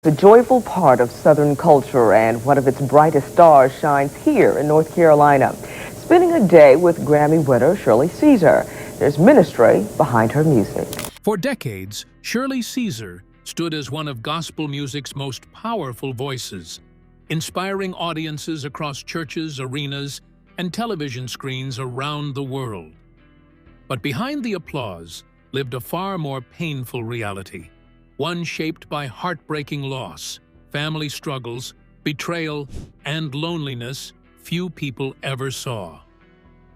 The joyful part of Southern culture and one of its brightest stars shines here in North Carolina. Spending a day with Grammy winner Shirley Caesar. There's ministry behind her music. For decades, Shirley Caesar stood as one of gospel music's most powerful voices, inspiring audiences across churches, arenas, and television screens around the world. But behind the applause lived a far more painful reality, one shaped by heartbreaking loss, family struggles, betrayal, and loneliness few people ever saw.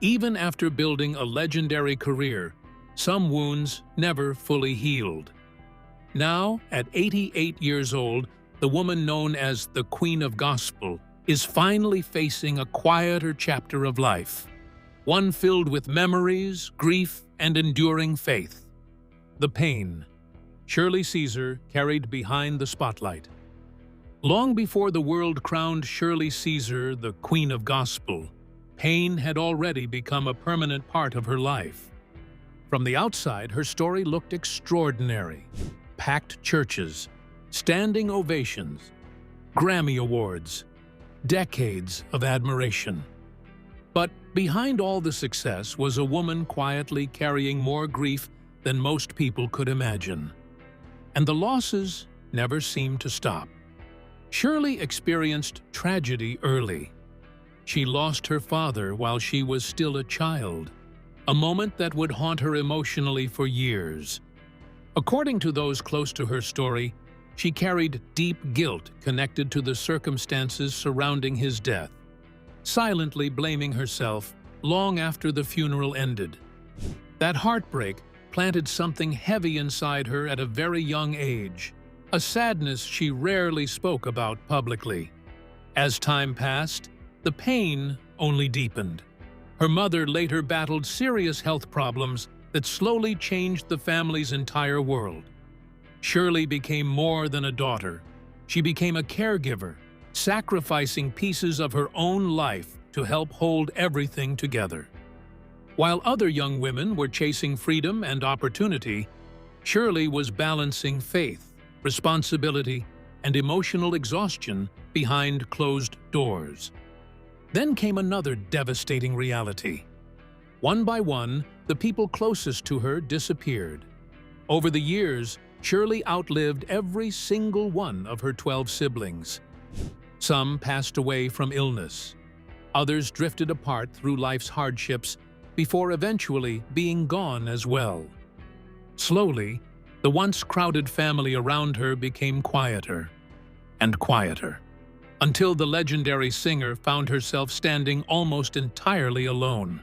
Even after building a legendary career, some wounds never fully healed. Now, at 88 years old, the woman known as the Queen of Gospel is finally facing a quieter chapter of life, one filled with memories, grief, and enduring faith. The pain Shirley Caesar carried behind the spotlight. Long before the world crowned Shirley Caesar the Queen of Gospel, pain had already become a permanent part of her life. From the outside, her story looked extraordinary. Packed churches, standing ovations, Grammy Awards, decades of admiration. But behind all the success was a woman quietly carrying more grief than most people could imagine. And the losses never seemed to stop. Shirley experienced tragedy early. She lost her father while she was still a child, a moment that would haunt her emotionally for years. According to those close to her story, she carried deep guilt connected to the circumstances surrounding his death, silently blaming herself long after the funeral ended. That heartbreak planted something heavy inside her at a very young age, a sadness she rarely spoke about publicly. As time passed, the pain only deepened. Her mother later battled serious health problems that slowly changed the family's entire world. Shirley became more than a daughter. She became a caregiver, sacrificing pieces of her own life to help hold everything together. While other young women were chasing freedom and opportunity, Shirley was balancing faith, responsibility, and emotional exhaustion behind closed doors. Then came another devastating reality. One by one, the people closest to her disappeared. Over the years, Shirley outlived every single one of her 12 siblings. Some passed away from illness. Others drifted apart through life's hardships before eventually being gone as well. Slowly, the once crowded family around her became quieter and quieter, until the legendary singer found herself standing almost entirely alone.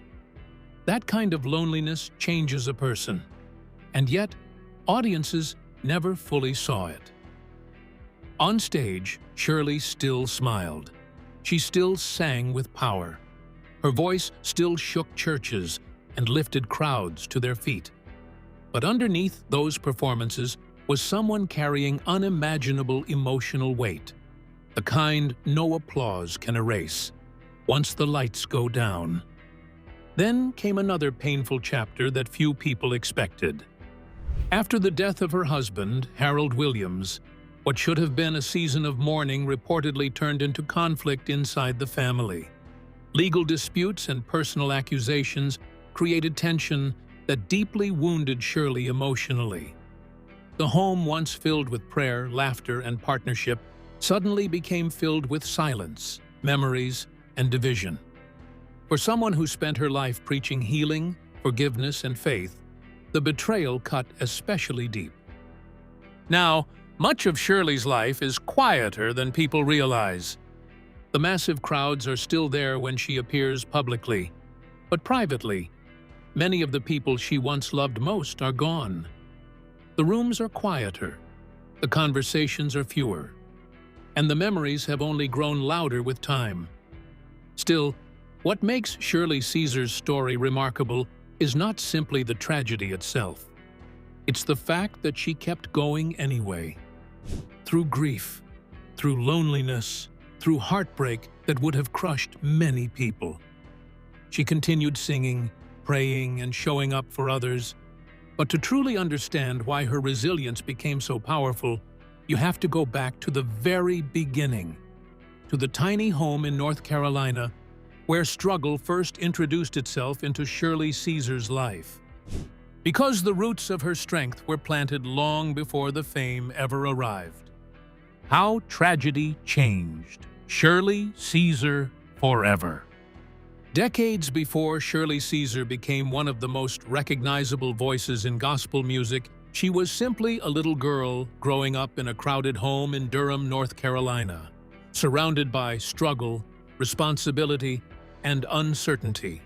That kind of loneliness changes a person, and yet audiences never fully saw it. On stage, Shirley still smiled. She still sang with power. Her voice still shook churches and lifted crowds to their feet. But underneath those performances was someone carrying unimaginable emotional weight, the kind no applause can erase once the lights go down. Then came another painful chapter that few people expected. After the death of her husband, Harold Williams, what should have been a season of mourning reportedly turned into conflict inside the family. Legal disputes and personal accusations created tension that deeply wounded Shirley emotionally. The home, once filled with prayer, laughter, and partnership, suddenly became filled with silence, memories, and division. For someone who spent her life preaching healing, forgiveness, and faith, the betrayal cut especially deep. Now, much of Shirley's life is quieter than people realize. The massive crowds are still there when she appears publicly, but privately, many of the people she once loved most are gone. The rooms are quieter, the conversations are fewer, and the memories have only grown louder with time. Still, what makes Shirley Caesar's story remarkable is not simply the tragedy itself. It's the fact that she kept going anyway. Through grief, through loneliness, through heartbreak that would have crushed many people. She continued singing, praying, and showing up for others. But to truly understand why her resilience became so powerful, you have to go back to the very beginning, to the tiny home in North Carolina where struggle first introduced itself into Shirley Caesar's life. Because the roots of her strength were planted long before the fame ever arrived. How tragedy changed Shirley Caesar forever. Decades before Shirley Caesar became one of the most recognizable voices in gospel music, she was simply a little girl growing up in a crowded home in Durham, North Carolina, surrounded by struggle, responsibility, and uncertainty.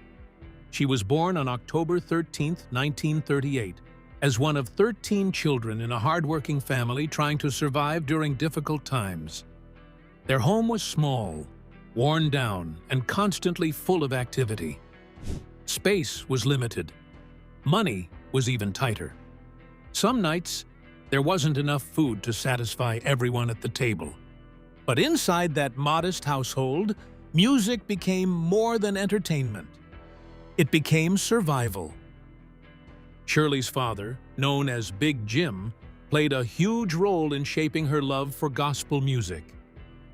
She was born on October 13, 1938, as one of 13 children in a hardworking family trying to survive during difficult times. Their home was small, worn down, and constantly full of activity. Space was limited. Money was even tighter. Some nights, there wasn't enough food to satisfy everyone at the table. But inside that modest household, music became more than entertainment. It became survival. Shirley's father, known as Big Jim, played a huge role in shaping her love for gospel music.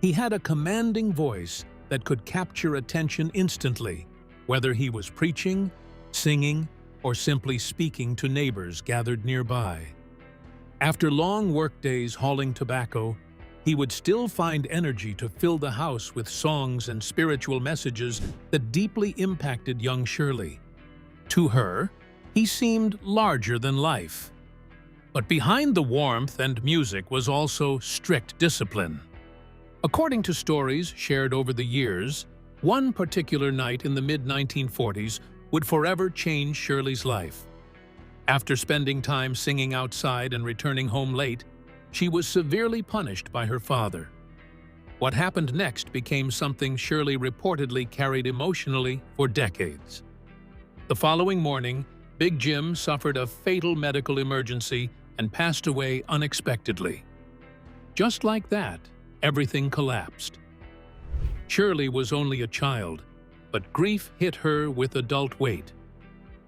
He had a commanding voice that could capture attention instantly, whether he was preaching, singing, or simply speaking to neighbors gathered nearby. After long workdays hauling tobacco, he would still find energy to fill the house with songs and spiritual messages that deeply impacted young Shirley. To her, he seemed larger than life. But behind the warmth and music was also strict discipline. According to stories shared over the years, one particular night in the mid-1940s would forever change Shirley's life. After spending time singing outside and returning home late, she was severely punished by her father. What happened next became something Shirley reportedly carried emotionally for decades. The following morning, Big Jim suffered a fatal medical emergency and passed away unexpectedly. Just like that, everything collapsed. Shirley was only a child, but grief hit her with adult weight.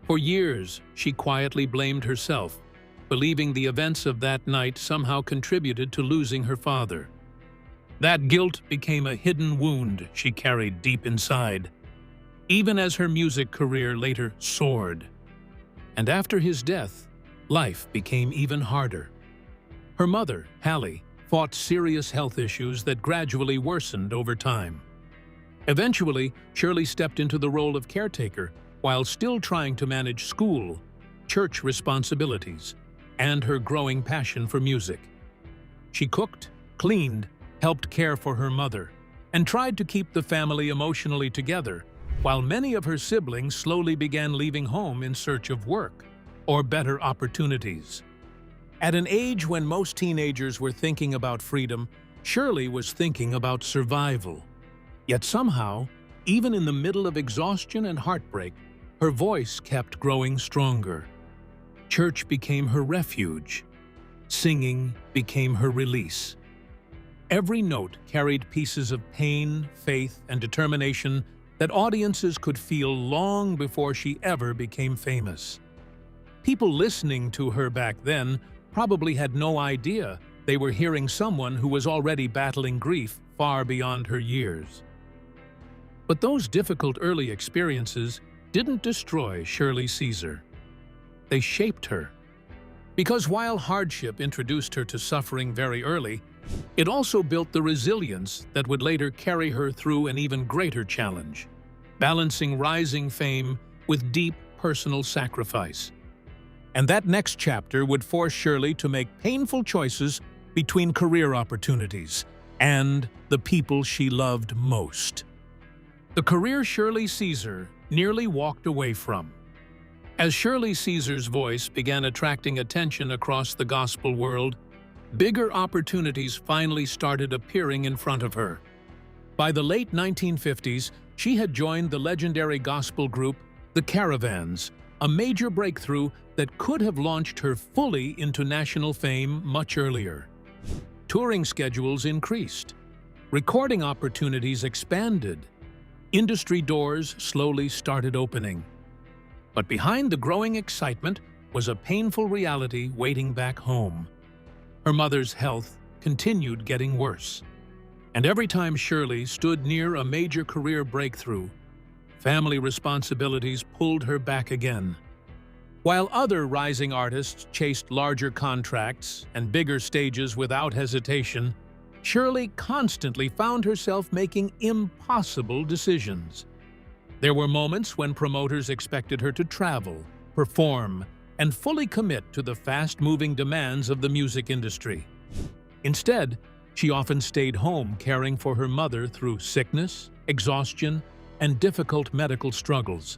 For years, she quietly blamed herself, believing the events of that night somehow contributed to losing her father. That guilt became a hidden wound she carried deep inside, even as her music career later soared. And after his death, life became even harder. Her mother, Hallie, fought serious health issues that gradually worsened over time. Eventually, Shirley stepped into the role of caretaker while still trying to manage school, church responsibilities, and her growing passion for music. She cooked, cleaned, helped care for her mother, and tried to keep the family emotionally together, while many of her siblings slowly began leaving home in search of work or better opportunities. At an age when most teenagers were thinking about freedom, Shirley was thinking about survival. Yet somehow, even in the middle of exhaustion and heartbreak, her voice kept growing stronger. Church became her refuge. Singing became her release. Every note carried pieces of pain, faith, and determination that audiences could feel long before she ever became famous. People listening to her back then probably had no idea they were hearing someone who was already battling grief far beyond her years. But those difficult early experiences didn't destroy Shirley Caesar. They shaped her. Because while hardship introduced her to suffering very early, it also built the resilience that would later carry her through an even greater challenge, balancing rising fame with deep personal sacrifice. And that next chapter would force Shirley to make painful choices between career opportunities and the people she loved most. The career Shirley Caesar nearly walked away from. As Shirley Caesar's voice began attracting attention across the gospel world, bigger opportunities finally started appearing in front of her. By the late 1950s, she had joined the legendary gospel group The Caravans, a major breakthrough that could have launched her fully into national fame much earlier. Touring schedules increased. Recording opportunities expanded. Industry doors slowly started opening. But behind the growing excitement was a painful reality waiting back home. Her mother's health, continued getting worse. And every time Shirley stood near a major career breakthrough, family responsibilities pulled her back again. While other rising artists chased larger contracts and bigger stages without hesitation, Shirley constantly found herself making impossible decisions. There were moments when promoters expected her to travel, perform, and fully commit to the fast-moving demands of the music industry. Instead, she often stayed home caring for her mother through sickness, exhaustion, and difficult medical struggles.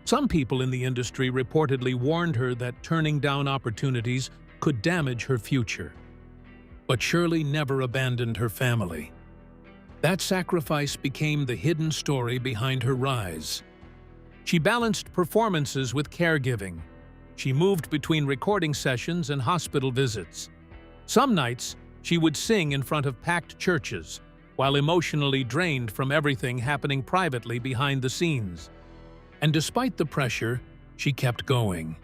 Some people in the industry reportedly warned her that turning down opportunities could damage her future. But Shirley never abandoned her family. That sacrifice became the hidden story behind her rise. She balanced performances with caregiving. She moved between recording sessions and hospital visits. Some nights, she would sing in front of packed churches, while emotionally drained from everything happening privately behind the scenes. And despite the pressure, she kept going.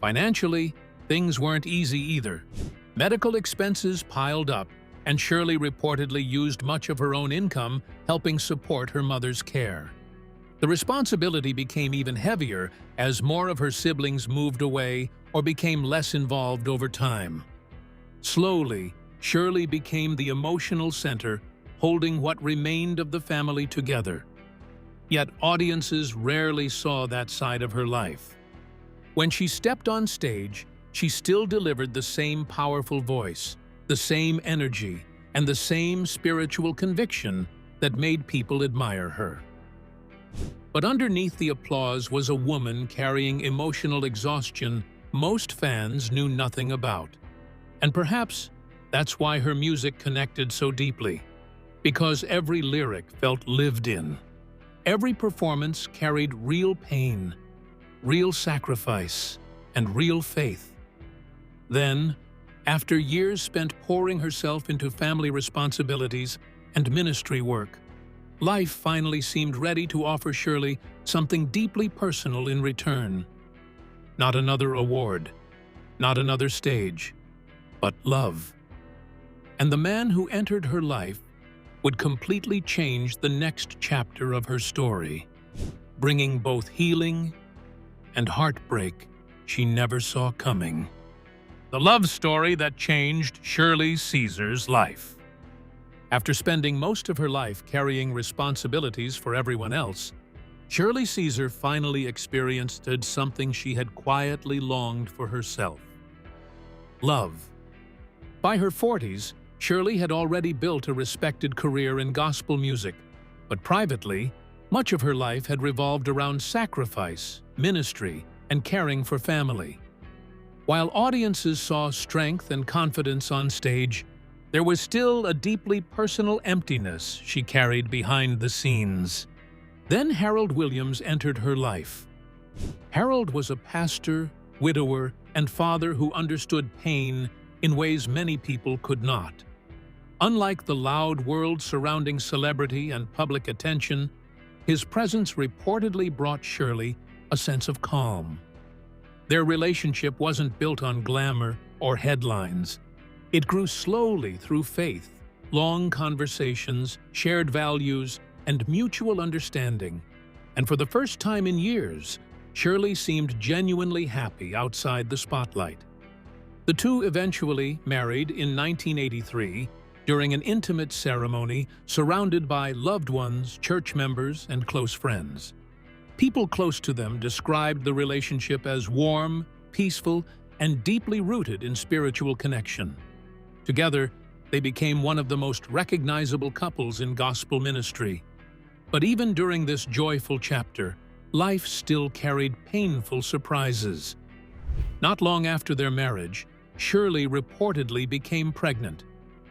Financially, things weren't easy either. Medical expenses piled up, and Shirley reportedly used much of her own income helping support her mother's care. The responsibility became even heavier as more of her siblings moved away or became less involved over time. Slowly, Shirley became the emotional center, holding what remained of the family together. Yet audiences rarely saw that side of her life. When she stepped on stage, she still delivered the same powerful voice, the same energy, and the same spiritual conviction that made people admire her. But underneath the applause was a woman carrying emotional exhaustion most fans knew nothing about. And perhaps that's why her music connected so deeply, because every lyric felt lived in. Every performance carried real pain, real sacrifice, and real faith. Then, after years spent pouring herself into family responsibilities and ministry work, life finally seemed ready to offer Shirley something deeply personal in return. Not another award, not another stage, but love. And the man who entered her life would completely change the next chapter of her story, bringing both healing and heartbreak she never saw coming. The love story that changed Shirley Caesar's life. After spending most of her life carrying responsibilities for everyone else, Shirley Caesar finally experienced something she had quietly longed for herself: love. By her 40s, Shirley had already built a respected career in gospel music, but privately, much of her life had revolved around sacrifice, ministry, and caring for family. While audiences saw strength and confidence on stage, there was still a deeply personal emptiness she carried behind the scenes. Then Harold Williams entered her life. Harold was a pastor, widower, and father who understood pain in ways many people could not. Unlike the loud world surrounding celebrity and public attention, his presence reportedly brought Shirley a sense of calm. Their relationship wasn't built on glamour or headlines. It grew slowly through faith, long conversations, shared values, and mutual understanding. And for the first time in years, Shirley seemed genuinely happy outside the spotlight. The two eventually married in 1983 during an intimate ceremony surrounded by loved ones, church members, and close friends. People close to them described the relationship as warm, peaceful, and deeply rooted in spiritual connection. Together, they became one of the most recognizable couples in gospel ministry. But even during this joyful chapter, life still carried painful surprises. Not long after their marriage, Shirley reportedly became pregnant,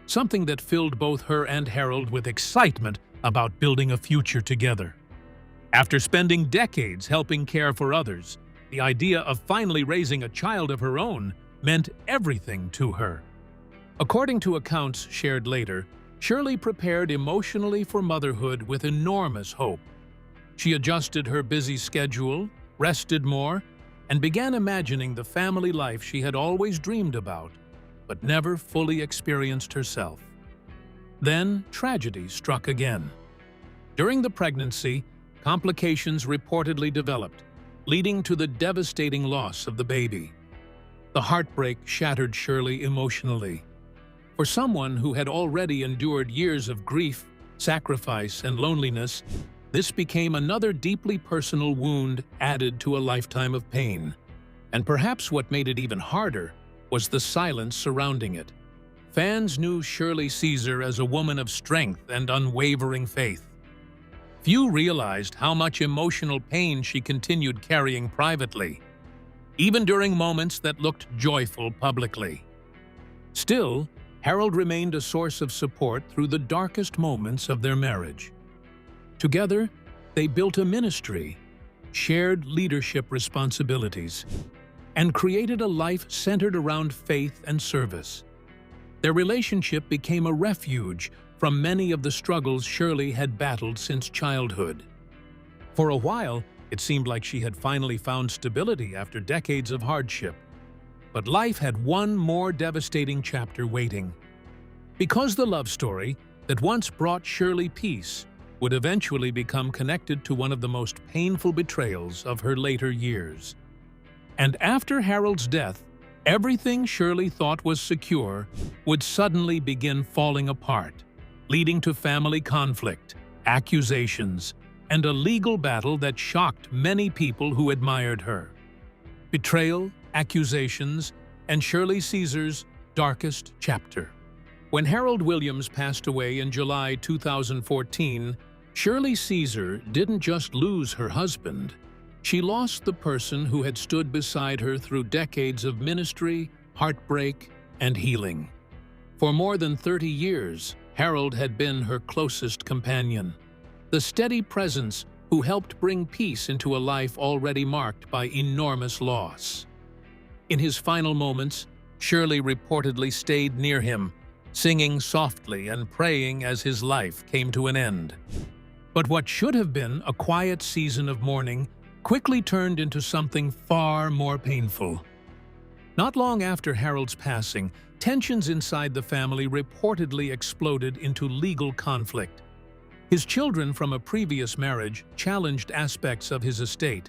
something that filled both her and Harold with excitement about building a future together. After spending decades helping care for others, the idea of finally raising a child of her own meant everything to her. According to accounts shared later, Shirley prepared emotionally for motherhood with enormous hope. She adjusted her busy schedule, rested more, and began imagining the family life she had always dreamed about. but never fully experienced herself. Then tragedy struck again. During the pregnancy, complications reportedly developed, leading to the devastating loss of the baby. The heartbreak shattered Shirley emotionally. For someone who had already endured years of grief, sacrifice, and loneliness, this became another deeply personal wound added to a lifetime of pain. And perhaps what made it even harder was the silence surrounding it. Fans knew Shirley Caesar as a woman of strength and unwavering faith. Few realized how much emotional pain she continued carrying privately, even during moments that looked joyful publicly. Still, Harold remained a source of support through the darkest moments of their marriage. Together, they built a ministry, shared leadership responsibilities, and created a life centered around faith and service. Their relationship became a refuge from many of the struggles Shirley had battled since childhood. For a while, it seemed like she had finally found stability after decades of hardship. But life had one more devastating chapter waiting. Because the love story that once brought Shirley peace would eventually become connected to one of the most painful betrayals of her later years. And after Harold's death, everything Shirley thought was secure would suddenly begin falling apart, leading to family conflict, accusations, and a legal battle that shocked many people who admired her. Betrayal, accusations, and Shirley Caesar's darkest chapter. When Harold Williams passed away in July 2014, Shirley Caesar didn't just lose her husband. She lost the person who had stood beside her through decades of ministry, heartbreak, and healing. For more than 30 years, Harold had been her closest companion, the steady presence who helped bring peace into a life already marked by enormous loss. In his final moments, Shirley reportedly stayed near him, singing softly and praying as his life came to an end. But what should have been a quiet season of mourning quickly turned into something far more painful. Not long after Harold's passing, tensions inside the family reportedly exploded into legal conflict. His children from a previous marriage challenged aspects of his estate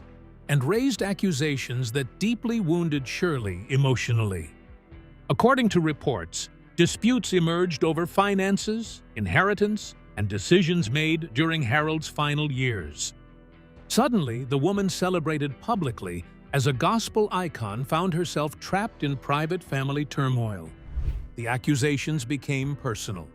and raised accusations that deeply wounded Shirley emotionally. According to reports, disputes emerged over finances, inheritance, and decisions made during Harold's final years. Suddenly, the woman celebrated publicly as a gospel icon found herself trapped in private family turmoil. The accusations became personal.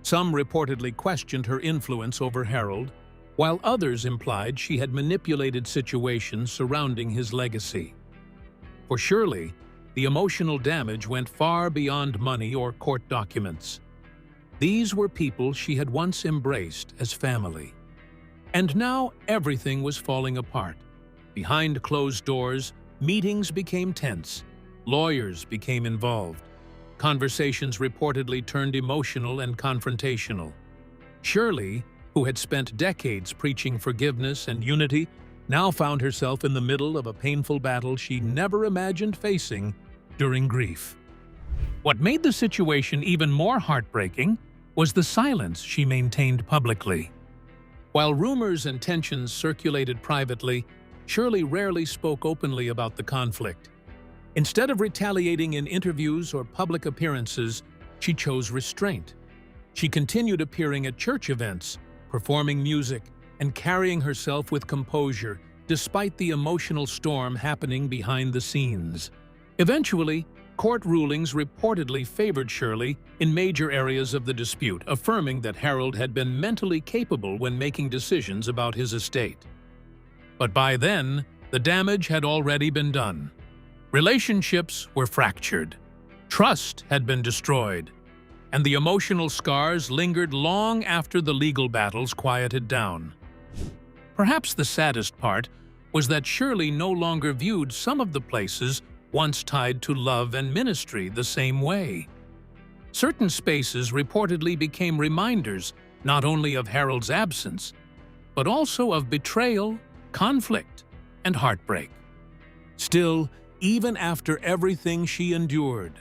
Some reportedly questioned her influence over Harold, while others implied she had manipulated situations surrounding his legacy. For Shirley, the emotional damage went far beyond money or court documents. These were people she had once embraced as family. And now everything was falling apart. Behind closed doors, meetings became tense. Lawyers became involved. Conversations reportedly turned emotional and confrontational. Shirley, who had spent decades preaching forgiveness and unity, now found herself in the middle of a painful battle she never imagined facing during grief. What made the situation even more heartbreaking was the silence she maintained publicly. While rumors and tensions circulated privately, Shirley rarely spoke openly about the conflict. Instead of retaliating in interviews or public appearances, she chose restraint. She continued appearing at church events, performing music, and carrying herself with composure despite the emotional storm happening behind the scenes. Eventually, court rulings reportedly favored Shirley in major areas of the dispute, affirming that Harold had been mentally capable when making decisions about his estate. But by then, the damage had already been done. Relationships were fractured, trust had been destroyed, and the emotional scars lingered long after the legal battles quieted down. Perhaps the saddest part was that Shirley no longer viewed some of the places once tied to love and ministry the same way. Certain spaces reportedly became reminders not only of Harold's absence, but also of betrayal, conflict, and heartbreak. Still, even after everything she endured,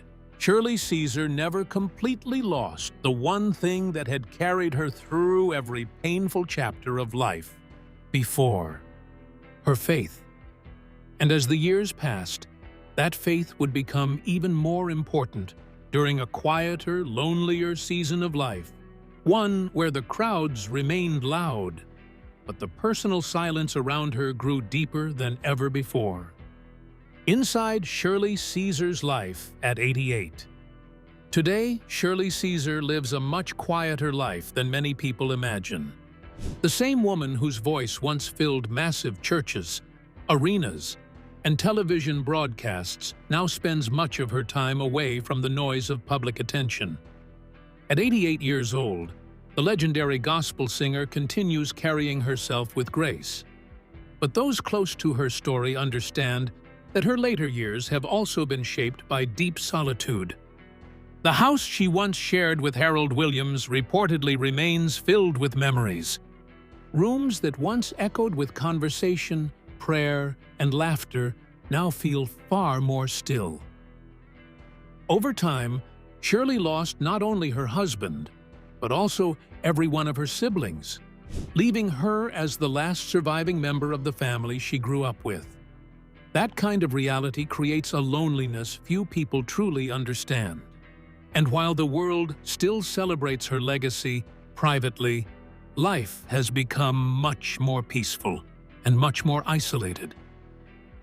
Shirley Caesar never completely lost the one thing that had carried her through every painful chapter of life before: her faith. And as the years passed, that faith would become even more important during a quieter, lonelier season of life, one where the crowds remained loud, but the personal silence around her grew deeper than ever before. Inside Shirley Caesar's life at 88. Today, Shirley Caesar lives a much quieter life than many people imagine. The same woman whose voice once filled massive churches, arenas, and television broadcasts now spends much of her time away from the noise of public attention. At 88 years old, the legendary gospel singer continues carrying herself with grace. But those close to her story understand that her later years have also been shaped by deep solitude. The house she once shared with Harold Williams reportedly remains filled with memories. Rooms that once echoed with conversation, prayer, and laughter now feel far more still. Over time, Shirley lost not only her husband, but also every one of her siblings, leaving her as the last surviving member of the family she grew up with. That kind of reality creates a loneliness few people truly understand. And while the world still celebrates her legacy privately, life has become much more peaceful and much more isolated.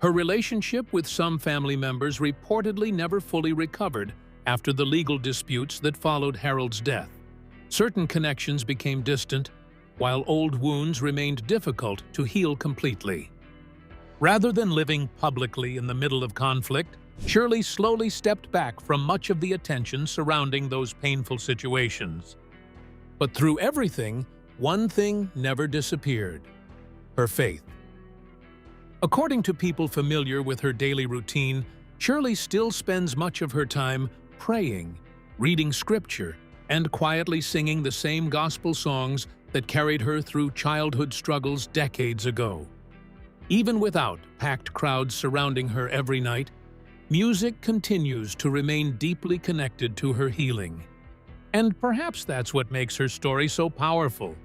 Her relationship with some family members reportedly never fully recovered after the legal disputes that followed Harold's death. Certain connections became distant, while old wounds remained difficult to heal completely. Rather than living publicly in the middle of conflict, Shirley slowly stepped back from much of the attention surrounding those painful situations. But through everything, one thing never disappeared: her faith. According to people familiar with her daily routine, Shirley still spends much of her time praying, reading scripture, and quietly singing the same gospel songs that carried her through childhood struggles decades ago. Even without packed crowds surrounding her every night, music continues to remain deeply connected to her healing. And perhaps that's what makes her story so powerful.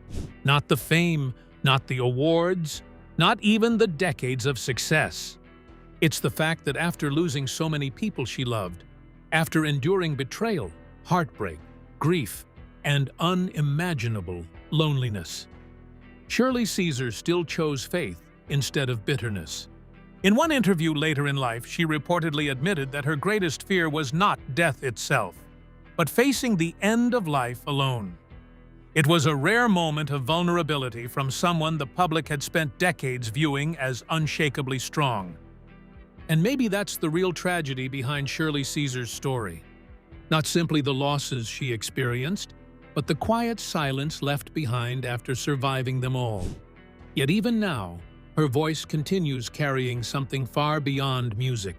Not the fame, not the awards, not even the decades of success. It's the fact that after losing so many people she loved, after enduring betrayal, heartbreak, grief, and unimaginable loneliness, Shirley Caesar still chose faith instead of bitterness. In one interview later in life, she reportedly admitted that her greatest fear was not death itself, but facing the end of life alone. It was a rare moment of vulnerability from someone the public had spent decades viewing as unshakably strong. And maybe that's the real tragedy behind Shirley Caesar's story. Not simply the losses she experienced, but the quiet silence left behind after surviving them all. Yet even now, her voice continues carrying something far beyond music.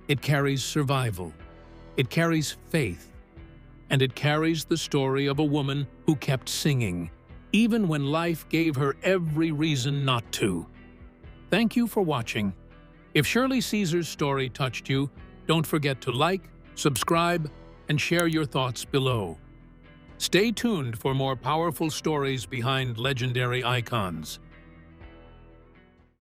It carries survival, it carries faith, and it carries the story of a woman who kept singing, even when life gave her every reason not to. Thank you for watching. If Shirley Caesar's story touched you, don't forget to like, subscribe, and share your thoughts below. Stay tuned for more powerful stories behind legendary icons.